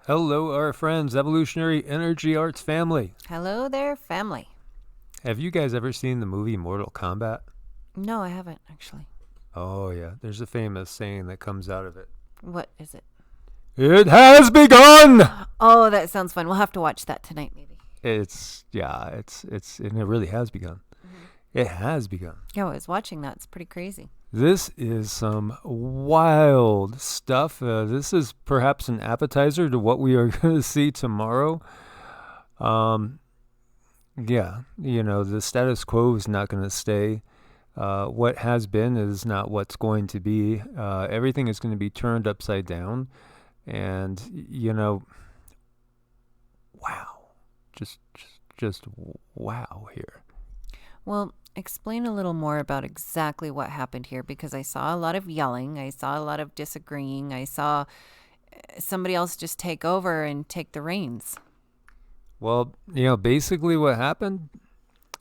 Hello, our friends, Evolutionary Energy Arts family. Hello there, family. Have you guys ever seen the movie Mortal Kombat? No, I haven't actually. Oh, yeah. There's a famous saying that comes out of it. What is it? It has begun! Oh, that sounds fun. We'll have to watch that tonight, maybe. And it really has begun. It has begun. Yeah, I was watching that. It's pretty crazy. This is some wild stuff. This is perhaps an appetizer to what we are going to see tomorrow. Yeah, the status quo is not going to stay. What has been is not what's going to be. Everything is going to be turned upside down. And, wow. Just wow here. Well, explain a little more about exactly what happened here, because I saw a lot of yelling. I saw a lot of disagreeing. I saw somebody else just take over and take the reins. Well, basically what happened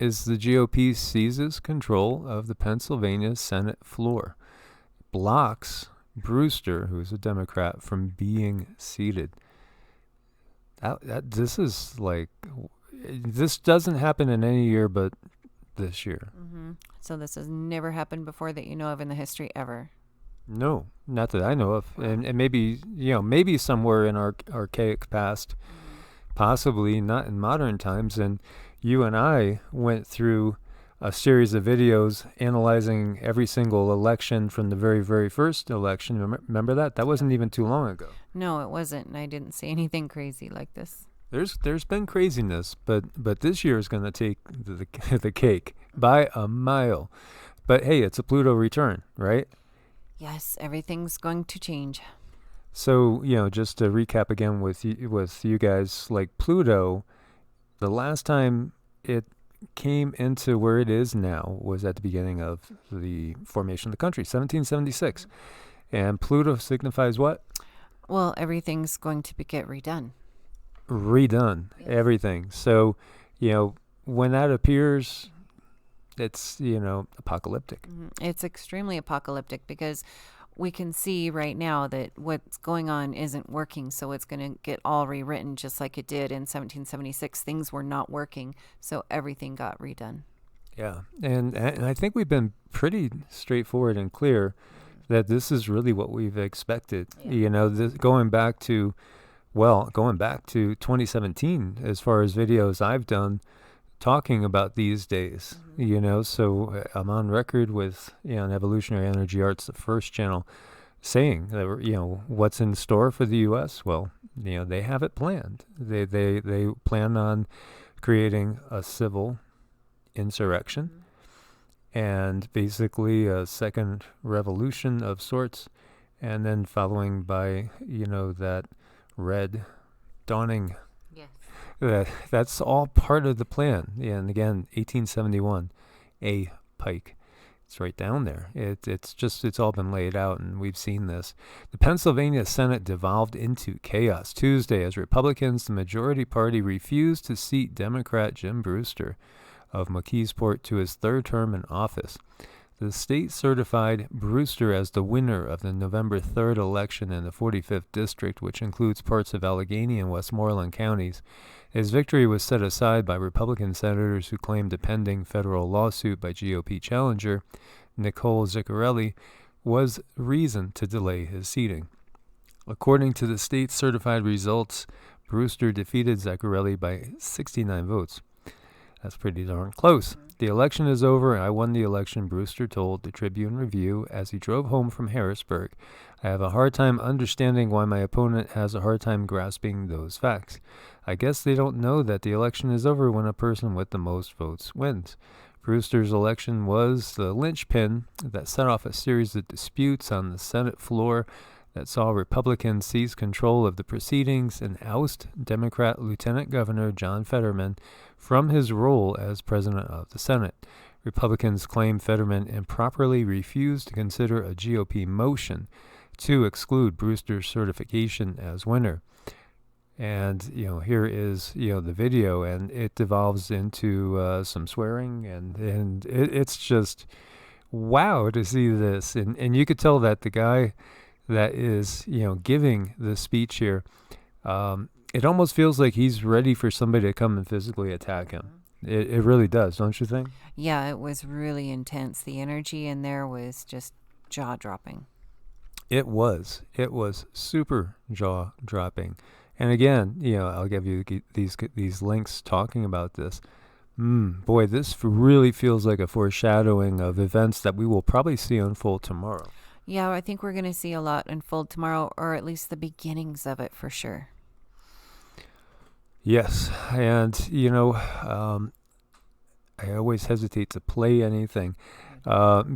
is the GOP seizes control of the Pennsylvania Senate floor, blocks Brewster, who's a Democrat, from being seated. This doesn't happen in any year but this year. Mm-hmm. So this has never happened before that you know of in the history ever? No, not that I know of. And maybe somewhere in our archaic past, possibly not in modern times. And you and I went through a series of videos analyzing every single election from the very, very first election. Remember that? That wasn't even too long ago. No, it wasn't. And I didn't see anything crazy like this. There's been craziness, but this year is going to take the cake by a mile. But hey, it's a Pluto return, right? Yes, everything's going to change. So, just to recap again with you guys, like Pluto, the last time it came into where it is now was at the beginning of the formation of the country, 1776. And Pluto signifies what? Well, everything's going to get redone. Redone. Yes. Everything. So, when that appears, it's, apocalyptic. It's extremely apocalyptic because we can see right now that what's going on isn't working. So it's going to get all rewritten just like it did in 1776. Things were not working. So everything got redone. Yeah. And I think we've been pretty straightforward and clear that this is really what we've expected. Yeah. Going back to 2017, as far as videos I've done talking about these days, so I'm on record with, on Evolutionary Energy Arts, the first channel, saying that, what's in store for the U.S. Well, they have it planned. They plan on creating a civil insurrection and basically a second revolution of sorts, and then following by, that red dawning. Yes. That's all part of the plan. And again, 1871, A Pike. It's right down there. It's all been laid out, and we've seen this. The Pennsylvania Senate devolved into chaos Tuesday as Republicans, the majority party, refused to seat Democrat Jim Brewster of McKeesport to his third term in office. The state certified Brewster as the winner of the November 3rd election in the 45th District, which includes parts of Allegheny and Westmoreland counties. His victory was set aside by Republican senators who claimed a pending federal lawsuit by GOP challenger Nicole Ziccarelli was reason to delay his seating. According to the state's certified results, Brewster defeated Ziccarelli by 69 votes. That's pretty darn close. The election is over, and I won the election, Brewster told the Tribune Review as he drove home from Harrisburg. I have a hard time understanding why my opponent has a hard time grasping those facts. I guess they don't know that the election is over when a person with the most votes wins. Brewster's election was the linchpin that set off a series of disputes on the Senate floor that saw Republicans seize control of the proceedings and oust Democrat Lieutenant Governor John Fetterman from his role as president of the Senate. Republicans claim Fetterman improperly refused to consider a GOP motion to exclude Brewster's certification as winner. And, here is, the video, and it devolves into some swearing, and it's just wow to see this. And you could tell that the guy that is, giving the speech here, It almost feels like he's ready for somebody to come and physically attack him. It really does, don't you think? Yeah, it was really intense. The energy in there was just jaw-dropping. It was. It was super jaw-dropping. And again, I'll give you these links talking about this. Boy, this really feels like a foreshadowing of events that we will probably see unfold tomorrow. Yeah, I think we're going to see a lot unfold tomorrow, or at least the beginnings of it for sure. Yes, and I always hesitate to play anything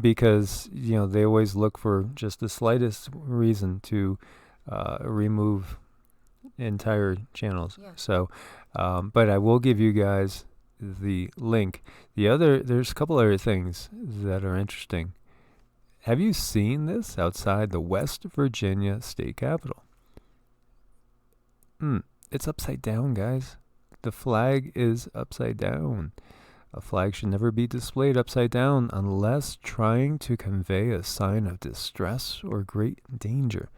because they always look for just the slightest reason to remove entire channels. Yeah. So, but I will give you guys the link. There's a couple other things that are interesting. Have you seen this outside the West Virginia state capitol? It's upside down, guys. The flag is upside down. A flag should never be displayed upside down unless trying to convey a sign of distress or great danger.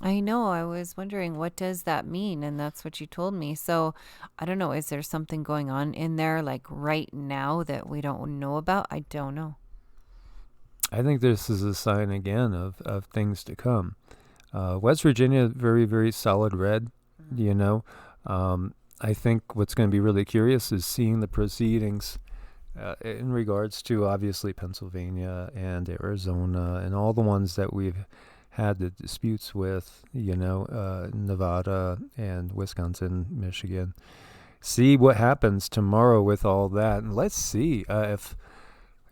I know. I was wondering, what does that mean? And that's what you told me. So I don't know. Is there something going on in there like right now that we don't know about? I don't know. I think this is a sign again of things to come. West Virginia, very, very solid red, I think what's going to be really curious is seeing the proceedings in regards to obviously Pennsylvania and Arizona and all the ones that we've had the disputes with, Nevada and Wisconsin, Michigan. See what happens tomorrow with all that. And let's see if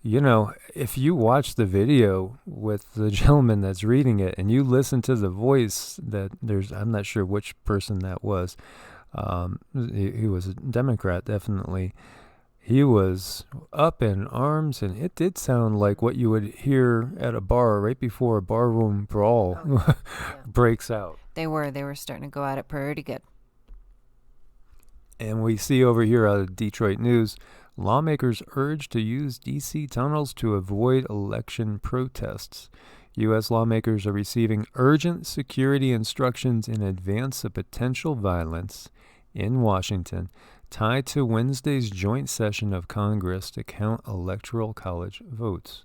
you watch the video with the gentleman that's reading it and you listen to the voice I'm not sure which person that was. He was a Democrat, definitely. He was up in arms, and it did sound like what you would hear at a bar right before a barroom brawl breaks out. They were starting to go at it pretty good. And we see over here out of Detroit News, lawmakers urge to use D.C. tunnels to avoid election protests. U.S. lawmakers are receiving urgent security instructions in advance of potential violence in Washington, tied to Wednesday's joint session of Congress to count electoral college votes.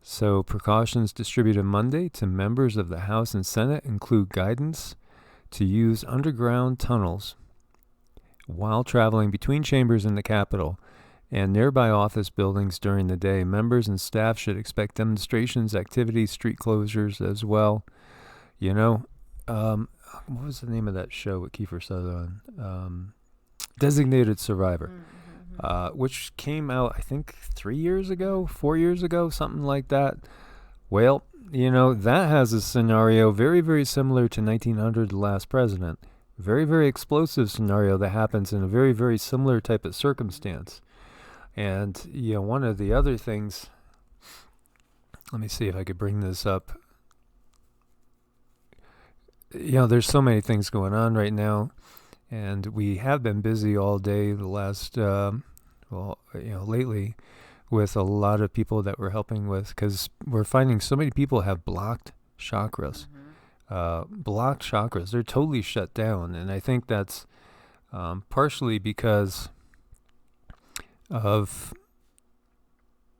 So precautions distributed Monday to members of the House and Senate include guidance to use underground tunnels while traveling between chambers in the Capitol and nearby office buildings during the day. Members and staff should expect demonstrations, activities, street closures as well. What was the name of that show with Kiefer Sutherland? Designated Survivor, which came out, I think, 4 years ago, something like that. Well, that has a scenario very, very similar to 1900, The Last President. Very, very explosive scenario that happens in a very, very similar type of circumstance. And, one of the other things, let me see if I could bring this up. There's so many things going on right now. And we have been busy all day the last, lately with a lot of people that we're helping with, because we're finding so many people have blocked chakras. Blocked chakras. They're totally shut down. And I think that's partially because of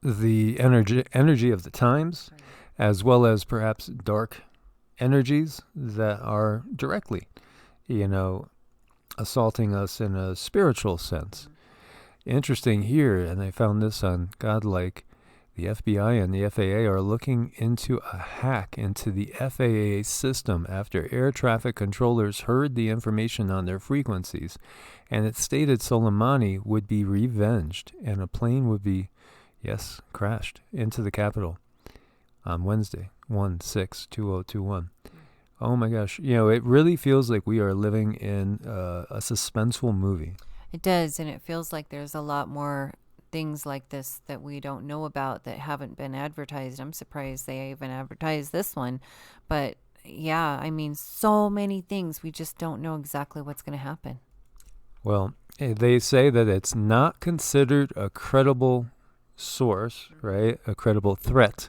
the energy of the times, as well as perhaps dark energies that are directly, assaulting us in a spiritual sense. Interesting here, and I found this on Godlike, the FBI and the FAA are looking into a hack into the FAA system after air traffic controllers heard the information on their frequencies, and it stated Soleimani would be revenged and a plane would be, crashed into the Capitol on Wednesday, 1/6/2021. Oh my gosh. It really feels like we are living in a suspenseful movie. It does, and it feels like there's a lot more things like this that we don't know about that haven't been advertised. I'm surprised they even advertised this one. But yeah, so many things. We just don't know exactly what's going to happen. Well, they say that it's not considered a credible source, right? A credible threat.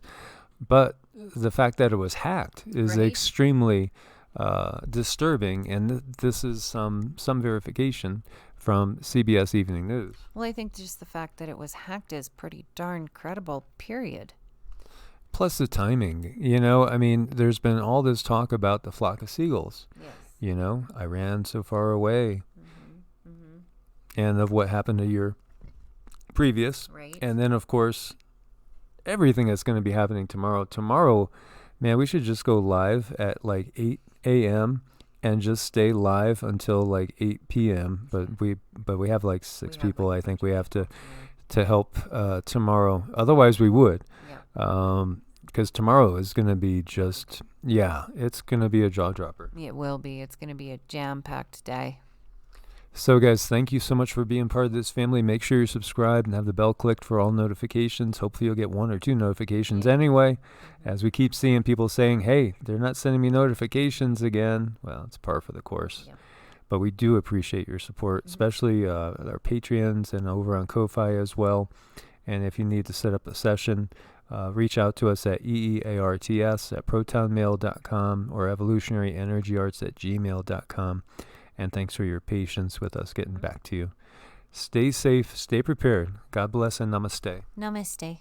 But the fact that it was hacked is extremely disturbing, and this is some verification from CBS Evening News. Well, I think just the fact that it was hacked is pretty darn credible, period. Plus the timing, I mean, there's been all this talk about the flock of seagulls. Yes. Iran so far away, Mm-hmm. and of what happened a year previous. Right. And then, of course, everything that's going to be happening tomorrow. Tomorrow, man, we should just go live at like 8 a.m. and just stay live until like 8 p.m. But we have like six people. I think we have to help tomorrow. Otherwise, we would. Yeah. Because tomorrow is going to be just, it's going to be a jaw dropper. It will be. It's going to be a jam-packed day. So, guys, thank you so much for being part of this family. Make sure you're subscribed and have the bell clicked for all notifications. Hopefully, you'll get 1 or 2 notifications anyway. As we keep seeing people saying, hey, they're not sending me notifications again. Well, it's par for the course. Yep. But we do appreciate your support, especially our Patreons and over on Ko-Fi as well. And if you need to set up a session, reach out to us at EEARTS@protonmail.com or evolutionaryenergyarts@gmail.com. And thanks for your patience with us getting back to you. Stay safe, stay prepared. God bless and namaste. Namaste.